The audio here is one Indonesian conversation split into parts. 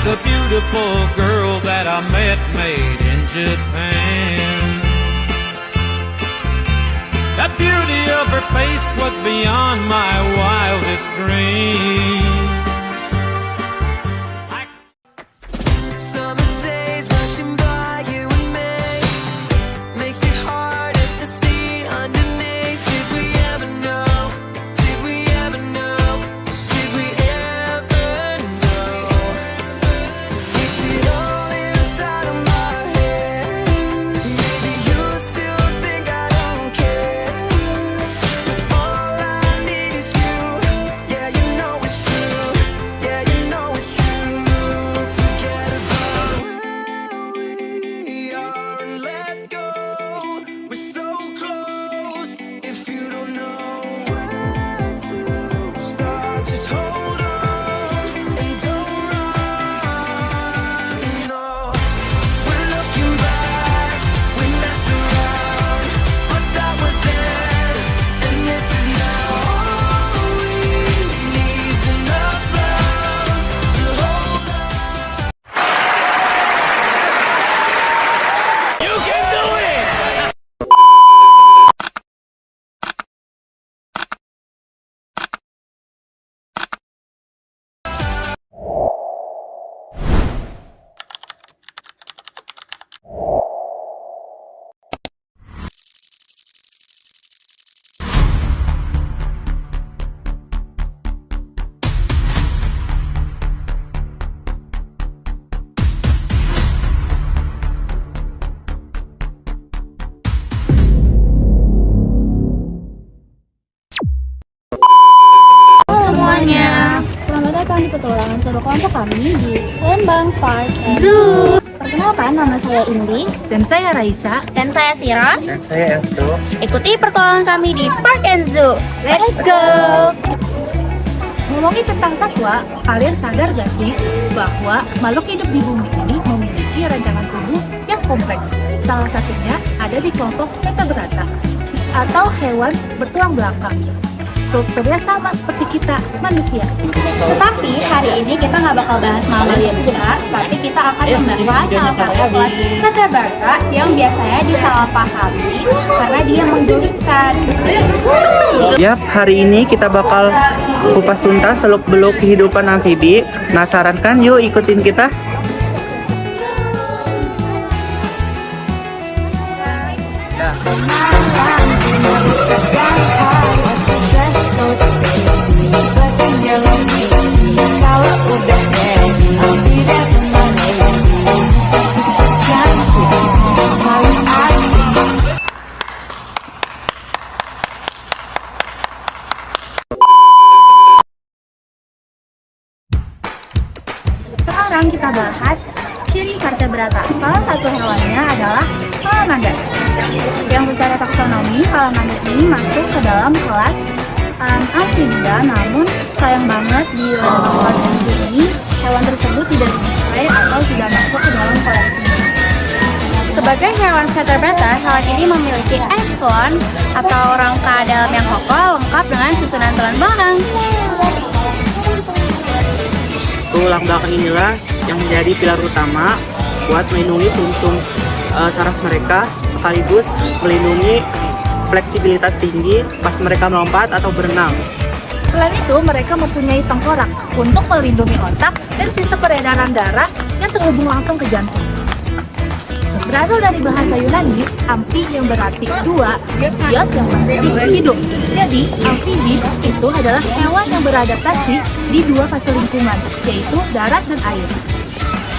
the beautiful girl that I met made in Japan. The beauty of her face was beyond my wildest dreams. Summer days rushing by you and me makes it harder to see underneath. Did we ever know? Did we ever know? Did we ever know? Is it all inside of my head? Maybe you still think I don't care, but all I need is you. Yeah, you know it's true. Yeah, you know it's true. Forget about where we are and let go. We're so close. If you don't know where to start, just hold on and don't run. No, we're looking back. We messed around, but that was then, and this is now. All we need's enough love to hold on. You can do it! Semuanya, Selamat datang di petualangan seru kelompok kami di Lembang Park and Zoo. Perkenalkan, nama saya Indi. Dan saya Raisa. Dan saya Siros. Dan saya Elto. Ikuti pertolongan kami di Park and Zoo. Let's go. Ngomongin tentang satwa, kalian sadar gak sih bahwa makhluk hidup di bumi ini memiliki rancangan tubuh yang kompleks. Salah satunya ada di kelompok vertebrata atau hewan bertulang belakang. Strukturnya sama seperti kita, manusia. Tetapi hari ini kita nggak bakal bahas mamalia besar, tapi kita akan membahas salah satu kelas vertebrata yang biasanya disalahpahami karena dia menggulingkan. Yap, hari ini kita bakal kupas tuntas seluk-beluk kehidupan amfibi. Penasaran kan? Yuk ikutin kita. Sekarang kita bahas ciri vertebrata. Salah satu hewannya adalah salamander. Yang secara taksonomi, salamander ini masuk ke dalam kelas amfibia, namun sayang banget di Lembang Park and Zoo ini hewan tersebut tidak display atau tidak masuk ke dalam koleksi. Sebagai hewan vertebrata, hewan ini memiliki axon atau rangka dalam yang kokoh lengkap dengan susunan tulang belakang. Tulang belakang inilah yang menjadi pilar utama buat melindungi sumsum saraf mereka, sekaligus melindungi fleksibilitas tinggi pas mereka melompat atau berenang. Selain itu, mereka mempunyai tengkorak untuk melindungi otak dan sistem peredaran darah yang terhubung langsung ke jantung. Berasal dari bahasa Yunani, amfi yang berarti dua, bios yang berarti hidup. Jadi, amfibi itu adalah hewan yang beradaptasi di dua fase lingkungan, yaitu darat dan air.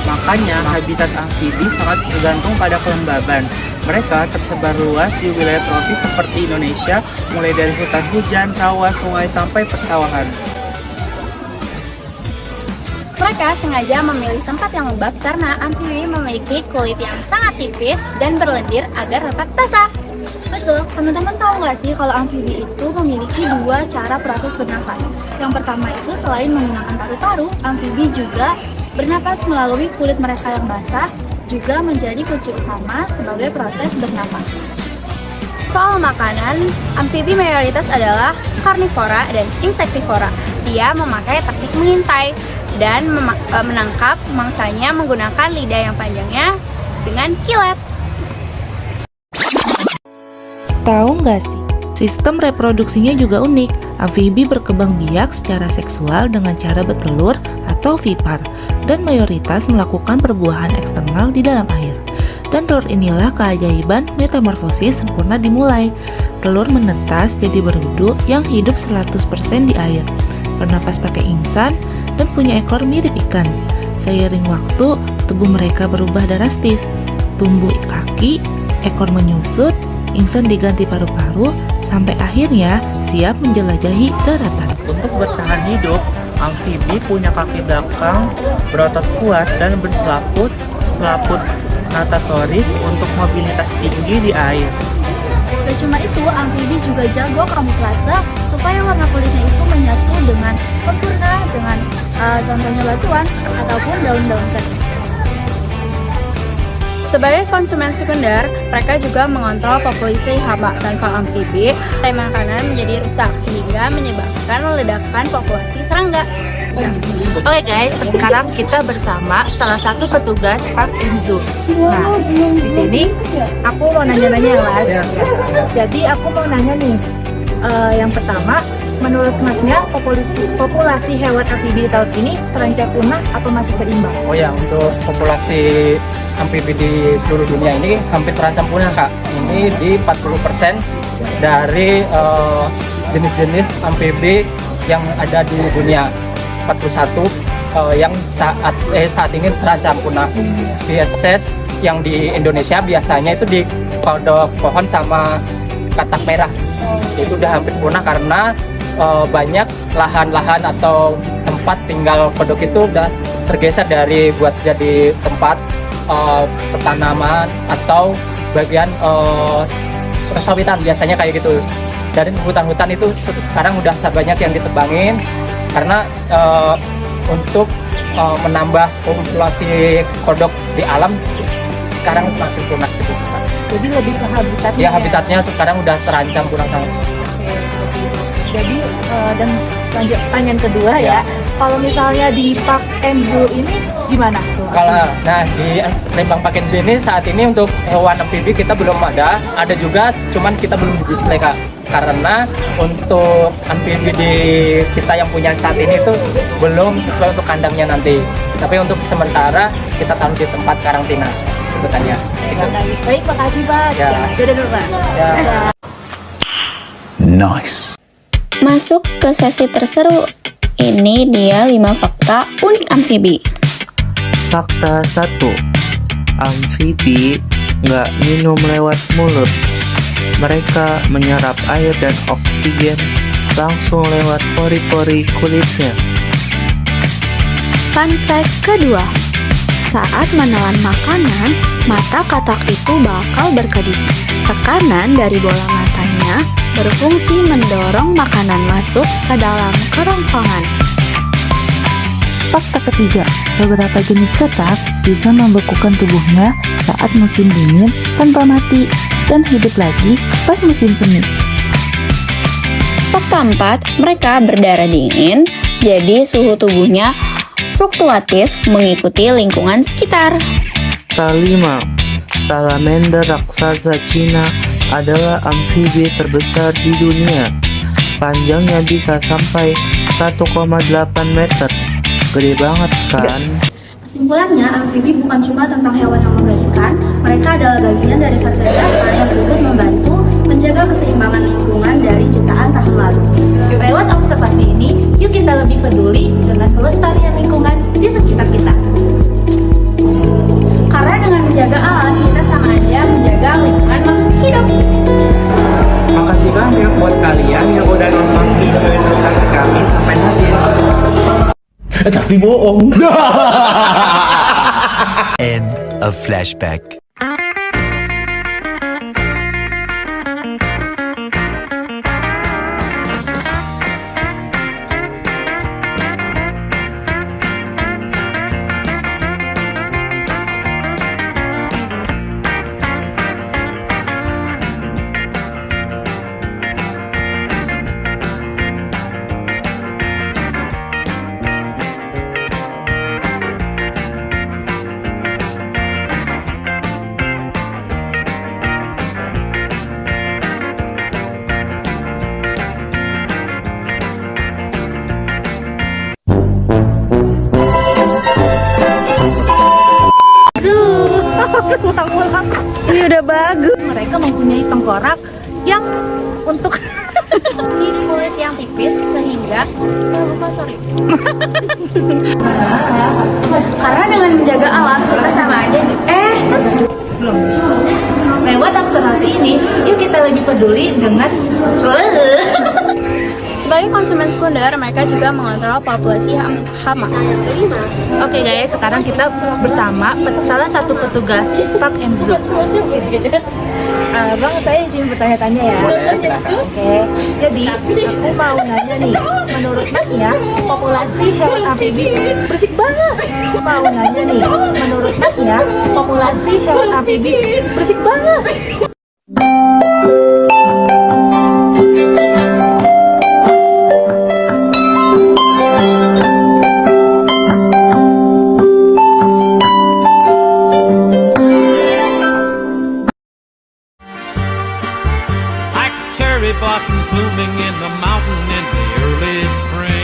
Makanya habitat amfibi sangat tergantung pada kelembaban. Mereka tersebar luas di wilayah tropis seperti Indonesia, mulai dari hutan hujan, rawa, sungai, sampai persawahan. Mereka sengaja memilih tempat yang lembab karena amfibi memiliki kulit yang sangat tipis dan berlendir agar tetap basah. Betul, teman-teman tahu nggak sih kalau amfibi itu memiliki dua cara proses bernafas. Yang pertama itu selain menggunakan paru-paru, amfibi juga bernapas melalui kulit mereka yang basah, juga menjadi kunci utama sebagai proses bernafas. Soal makanan, amfibi mayoritas adalah karnivora dan insektivora. Dia memakai teknik mengintai. dan menangkap mangsanya menggunakan lidah yang panjangnya dengan kilat. Tahu nggak sih? Sistem reproduksinya juga unik. Amfibi berkembang biak secara seksual dengan cara bertelur atau vipar, dan mayoritas melakukan perbuahan eksternal di dalam air. Dan telur inilah keajaiban metamorfosis sempurna dimulai. Telur menetas jadi berudu yang hidup 100% di air, bernapas pakai ingsan, dan punya ekor mirip ikan. Seiring waktu, tubuh mereka berubah drastis. Tumbuh kaki, ekor menyusut, ingsan diganti paru-paru, sampai akhirnya siap menjelajahi daratan. Untuk bertahan hidup, amfibi punya kaki belakang berotot kuat dan berselaput natatoris untuk mobilitas tinggi di air. Gak cuma itu, amfibi juga jago kamuflase supaya warna kulitnya itu menyatu dengan sempurna dengan contohnya batuan ataupun daun-daun kering. Sebagai konsumen sekunder, mereka juga mengontrol populasi hama. Tanpa amfibi, rantai makanan menjadi rusak sehingga menyebabkan ledakan populasi serangga. Oke guys, sekarang kita bersama salah satu petugas Park and Zoo. Nah, di sini aku mau nanya-nanya ya, Mas. Jadi aku mau nanya nih, yang pertama, menurut Masnya populasi hewan amfibi tahun ini terancam punah atau masih seimbang? Oh ya, untuk populasi amfibi di seluruh dunia ini hampir terancam punah, Kak. Ini di 40% dari jenis-jenis amfibi yang ada di dunia. 41 yang saat ini terancam punah. Spesies yang di Indonesia biasanya itu di kodok pohon sama katak merah. Itu udah hampir punah karena banyak lahan-lahan atau tempat tinggal kodok itu udah tergeser dari buat jadi tempat pertanaman atau bagian persawitan, biasanya kayak gitu. Dari hutan-hutan itu sekarang udah banyak yang ditebangin karena untuk menambah populasi kodok di alam sekarang semakin punah gitu. Jadi lebih ke habitatnya. Ya, habitatnya sekarang udah terancam punah. Jadi dan lanjut pertanyaan kedua ya. Kalau misalnya di Park and Zoo ini gimana tuh? Kalau di Lembang Park and Zoo ini saat ini untuk hewan amfibi kita belum ada juga, cuman kita belum di display, Kak. Karena untuk amfibi di kita yang punya saat ini itu belum sesuai untuk kandangnya nanti. Tapi untuk sementara kita taruh di tempat karantina sebutannya. Gitu. Baik, makasih Pak. Ya. Dadah dulu Pak. Ya. Nice. Masuk ke sesi terseru. Ini dia 5 fakta unik amfibi. Fakta 1. Amfibi nggak minum lewat mulut. Mereka menyerap air dan oksigen langsung lewat pori-pori kulitnya. Fun fact kedua, saat menelan makanan, mata katak itu bakal berkedip. Tekanan dari bola matanya berfungsi mendorong makanan masuk ke dalam kerongkongan. Fakta ketiga, beberapa jenis katak bisa membekukan tubuhnya saat musim dingin tanpa mati dan hidup lagi pas musim semi. Fakta 4, mereka berdarah dingin, jadi suhu tubuhnya fluktuatif mengikuti lingkungan sekitar. Fakta 5. Salamander raksasa Cina adalah amfibi terbesar di dunia. Panjangnya bisa sampai 1,8 meter. Gede banget kan? Kesimpulannya, amfibi bukan cuma tentang hewan yang mengerikan, mereka adalah bagian dari vertebrata yang turut membantu menjaga keseimbangan lingkungan dari jutaan tahun lalu. Lewat observasi ini, yuk kita lebih peduli dengan kelestarian lingkungan di sekitar kita. Karena dengan menjaga alam, kita sama aja menjaga lingkungan makhluk hidup. Makasih banyak buat kalian yang udah nonton video ilustrasi kami sampai habis. Tapi bohong. End of flashback. Udah bagus. Mereka mempunyai tengkorak yang untuk Kulit yang tipis sehingga sorry. Karena dengan menjaga alam kita sama aja belum. Lewat observasi ini, yuk kita lebih peduli dengan sebagai konsumen sekunder, mereka juga mengontrol populasi hama. Oke guys, sekarang kita bersama salah satu petugas Park and Zoo. Bang, saya izin bertanya-tanya ya. Oke, jadi aku mau nanya nih, menurut Masnya populasi hewan amfibi berisik banget. Aku mau nanya nih, menurut Masnya populasi hewan amfibi berisik banget. Like cherry blossoms blooming in the mountain in the early spring.